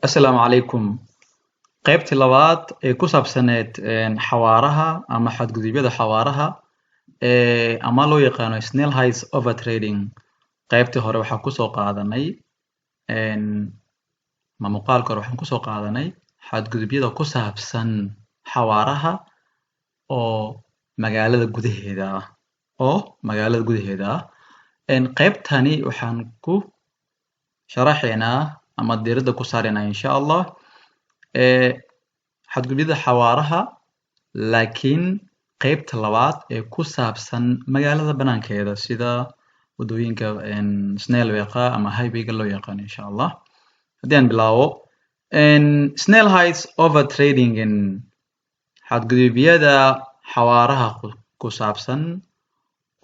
Asalaamu calaykum. Qaybtii labaad ee ku saabsaneed xawaaraha ama xadgudubyada xawaaraha ama loo yaqaano Snell Heights Overtrading. Qaybtii hore waxaan kusoo qaadanay muuqaalka hore waxaan kusoo qaadanay xadgudubyada ku saabsan xawaaraha oo magaalada gudaheeda ah. Qaybtani waxaan ku sharaxaynaa ama diiradda ku saaraynaa insha Allah xadgudubyada xawaaraha laakiin qaybta labaad ee ku saabsan magaalada banaankeeda sida wadooyinka Snellway-ga ama highway-ga loo yaqaan insha Allah. Haddii aan bilaabo Snell Heights Overtrading xadgudubyada xawaaraha ku saabsan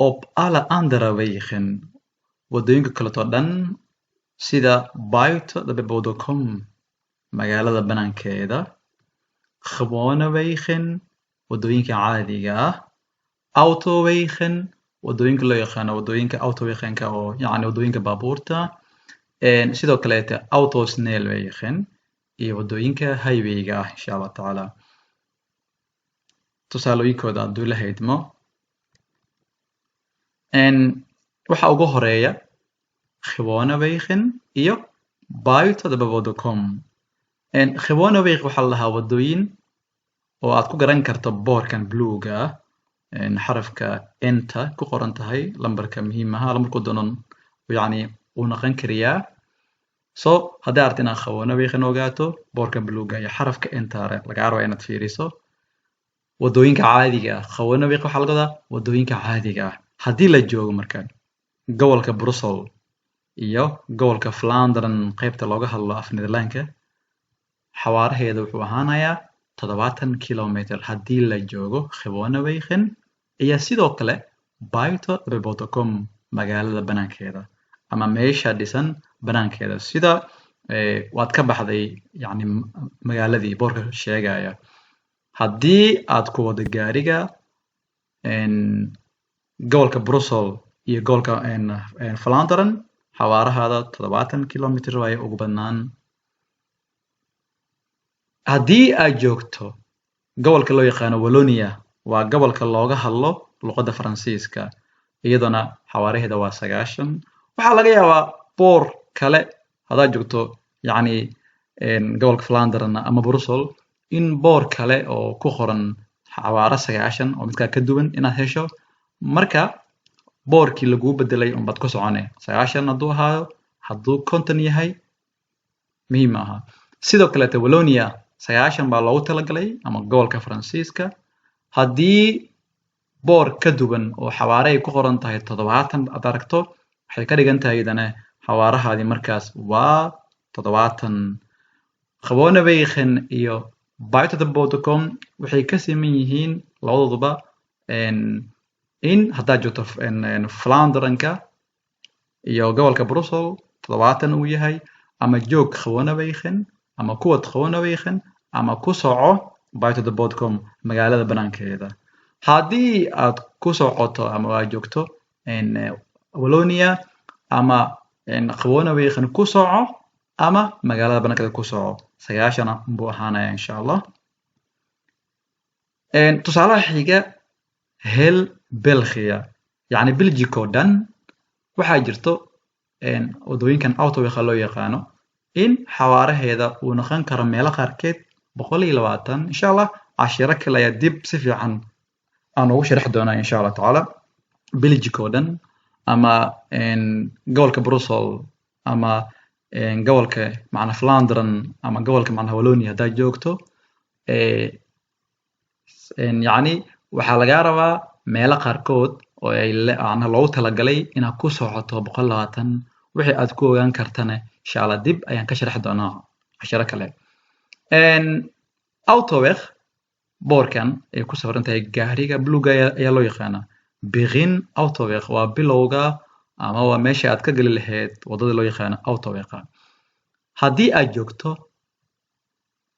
op alla andra wegen wadooyinka kaleto dhan sida buiten de bebouwde kom magaalada banaankeeda gewone wegen wadooyinka caadiga ah autowegen wadooyinka loo yaqaano wadooyinka autowegenka oo yacni wadooyinka baabuurta sidoo kaleete autosnelwegen iyo wadooyinka highway-ga ah insha Allah tacaala tusaalooyinkooda hadduu la haydmo waxa ugu horeeya gewone wegen iyo buiten de bebouwde kom gewone wegen waxaa la dhahaa wadooyin oo aad ku garan karto boorkan bluega ah xarafka enta ku qoran tahay lambarka muhiim ah lambarku doonan yacni uu noqon karayaa so haddii aad inaad gewone wegen ogaato boorkan bluega iyo xarafka enta lagaa raba inaad fiiriso wadooyinka caadiga ah gewone wegen waxaa laga wadaa wadooyinka caadiga ah haddii la joogo marka gobolka Brussels iyo gobolka Vlaanderen qaybta looga hadlo af Nederlandka xawaaraheeda wuxuu ahaanayaa 70 kilometer haddii la joogo gewone wegen iyo sidoo kale buiten de bebouwde kom magaalada banaankeeda ama meesha dhisan banaankeeda sida waad ka baxday yacni magaaladii boorka sheegaya haddii aad ku wado gaariga gobolka Brussels iyo gobolka Vlaanderen xawaarahaada 70 kilometer waaye ugu badnaan haddii aad joogto gobolka loo yaqaano Wallonia waa gobolka looga hadlo luqadda Faransiiska iyadana xawaaraheeda waa 90 waxaa laga yaabaa boor kale haddaad joogto yacni gobolka Vlaanderen ama Brussels in boor kale oo ku qoran xawaare 90 oo midkaa ka duwan inaad hesho marka boorkii laguu bedelay unbaad ku socone 90 hadduu ahaayo hadduu 50 yahay muhiim aha sidoo kaleete Wallonia 90 baa loogu talagalay ama gobolka Faransiiska haddii boor ka duwan oo xawaare ay ku qoran tahay 70 aad aragto waxay ka dhigan tahay idana xawaarahaadii markaas waa 70 gewone wegen iyo buiten de bebouwde kom waxay ka siman yihiin labadooduba in haddaad joogto Vlaanderenka iyo gobolka Brussels 70 uu yahay ama joog gewone wegen ama kuwad gewone wegen ama ku soco buiten de bebouwde kom magaalada banaankeeda haddii aad ku socoto ama aad joogto Wallonia ama gewone wegen ku soco ama magaalada banaankeeda ku soco 90 buu ahaanaya insha Allah tusaalaha xiga heel België yacni Belgico dhan waxaa jirto wadooyinkan autowega loo yaqaano in xawaaraheeda uu noqon karo meelo qaarkeed 120 insha Allah cashiro kale ayaa dib si fiican aan ugu sharaxi doonaa insha Allah tacaala Belgico dhan ama gobolka Brussels ama gobolka macna Vlaanderen ama gobolka macna Wallonia haddaad joogto yacni waxaa lagaa rabaa meelo qaarkood oo ay loogu talagalay inaad ku socoto 120 wixii aad ku ogaan kartana insha Allah dib ayaan ka sharaxi doonaa cashiro kale autoweg boorkan ay ku sawiran tahay gaariga bluega ayaa loo yaqaanaa begin autoweg waa bilowga ama waa meesha aad ka geli lahayd wadada loo yaqaano autowega haddii aad joogto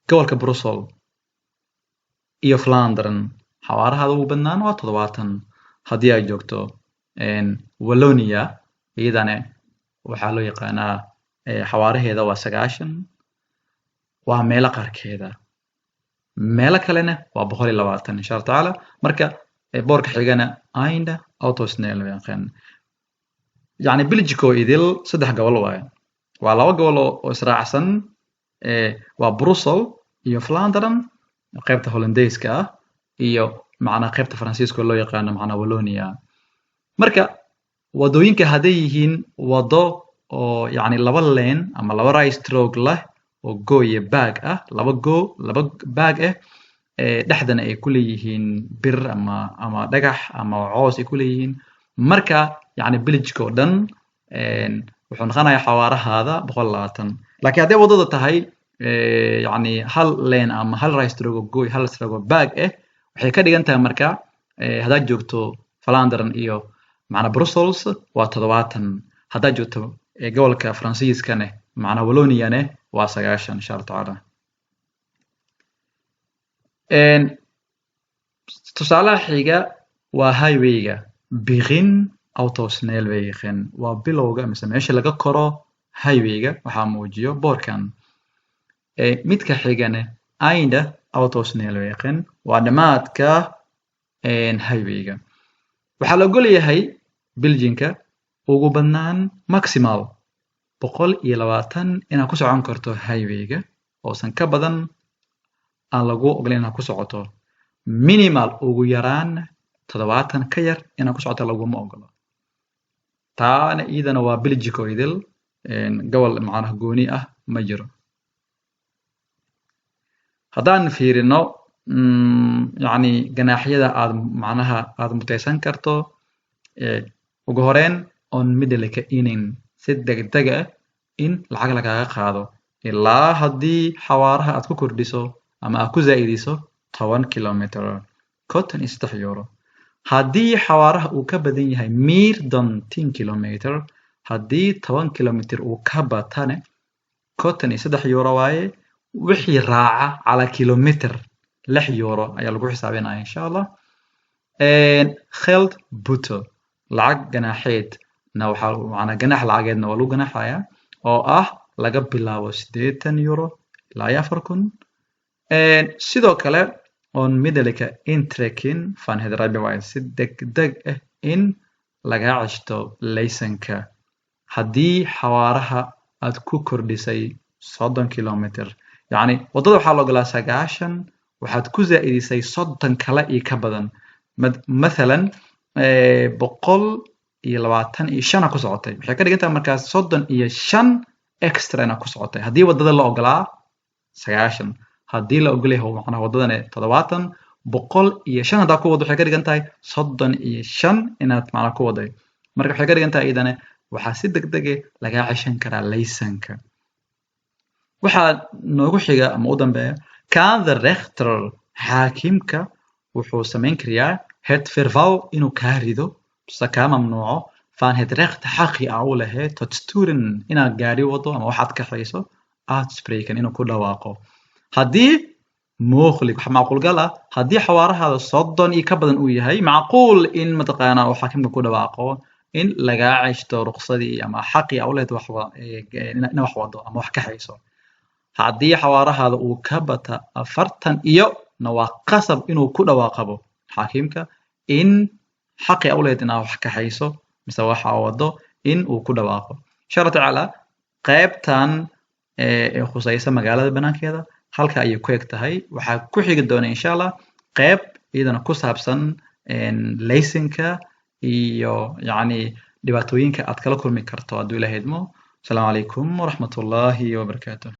gobolka Brussels iyo Vlaanderen xawaarahaada ugu badnaan waa 70 haddii aad joogto Wallonia iyadana waxaa loo yaqaanaa xawaaraheeda waa 90 waa meelo qaarkeeda meelo kalena waa 120 insha Allah taala marka boorka xigana ainda autosnel loo yaqaan يعني بلجيكو idil saddex gobol waaye waa laba gobol oo israacsan waa Brussels iyo Flandern qaybta Hollandeeska ah iyo macna qaybta Faransiiska loo yaqaan macna Wallonia marka wadooyinka haday yihiin wado oo yani laba lane ama laba right stroke leh oo go iyo back ah laba back dhaxdana ay ku leeyihiin bir ama dhagax ama coos ay ku leeyihiin marka يعني بلجيكو دن wuxuu noqonayaa xawaarahaada 120 laakiin haday wadada tahay yani hal lane ama hal right stroke go hal stroke back waxay ka dhigan tahay marka hadaad joogto Flandern iyo macna Brussels waa 70 hadaad joogto gobolka Faransiiskana macna Wallonia waa 90 insha Allah taala tusaalaha xiga waa highway-ga begin autosnelwegen waa bilowga mise meesha laga koro highway-ga waxa muujiyo boorkan midka xigana ainda autosnelwegen waa dhamaadka highway-ga waxa la ogol yahay Belgiumka ugu badnaan maximal 120 inaad ku socon karto highway-ga oo san ka badan aan lagu ogolayn inaad ku socoto minimal ugu yaraan 70 ka yar inaad ku socoto laguma ogolo taana idana waa Belgico idil gobol macnaha gooni ah ma jiro hadaan fiirino yani ganaaxyada aad macnaha aad mutaysan karto ugu horeen on midalka inin si degdeg ah in lacag lagaga qaado ilaa hadii xawaaraha aad ku kordhiso ama aad ku zaaidiso 10 kilometer cotton is €3 haddii xawaaraha uu ka badan yahay meer than 10 kilometer haddii 10 kilometer uu ka batane €3 waaye wixii raaca cala kilometer €6 ayaa lagu xisaabinaya insha Allah geld boete lacag ganaaxeed na waxa macna ganaax lacageedna waa lagu ganaaxaya oo ah laga bilaabo €80 ilaa 4000 sidoo kale on midalka intrekin van hedrabe waa si degdeg ah in laga ceshto laysanka haddii xawaaraha aad ku kordhisay 30 kilometer yani wadada waxa loo galaa 90 waxaad ku zaa'idisay 30 kale iyo ka badan مثلا 125 ku socotay waxay ka dhigan tahay markaas 35 extra ku socotay haddii wadada la ogolaa 90 haddii la ogol yahay macnaha wadadana 70 105 hadaa ku wado waxay ka dhigan tahay 35 inaad macnaha ku waday marka waxay ka dhigan tahay idana waxa si degdeg ah laga ceshan karaa laysanka waxa noogu xiga ama u dambeeya kan the rechter haakimka wuxuu sameyn kariyaa het verval inuu ka rido saka mamnuuco van het recht xaqi ah u lahayd tot sturen inaad gaari wado ama waxaad ka xayso uitspreken inuu ku dhawaaqo haddii موخلك معقول قال هدي حوارها هذا صدّن يكبدن وياهي معقول إن متقانا وحاكم كودا واقع إن لقاعش رقصدي أما حقي أولاد وحوا نوحوضو أما وحكا حيسو هدي حوارها هذا وكبت أفرتن إيو نواقصب إنه كودا واقبو حاكمك إن حقي أولادنا وحكا حيسو مسوا حوضو إن وكودا واقع شرط على قيبتان خصيصة مقالة بناك هذا halka ay ku eg tahay waxa ku xigi doona insha Allah qayb idana ku saabsan laysanka iyo yani dhibaatooyinka aad kala kulmi karto haduu ilaahay idmo. Assalamu alaykum wa rahmatullahi wa barakatuh.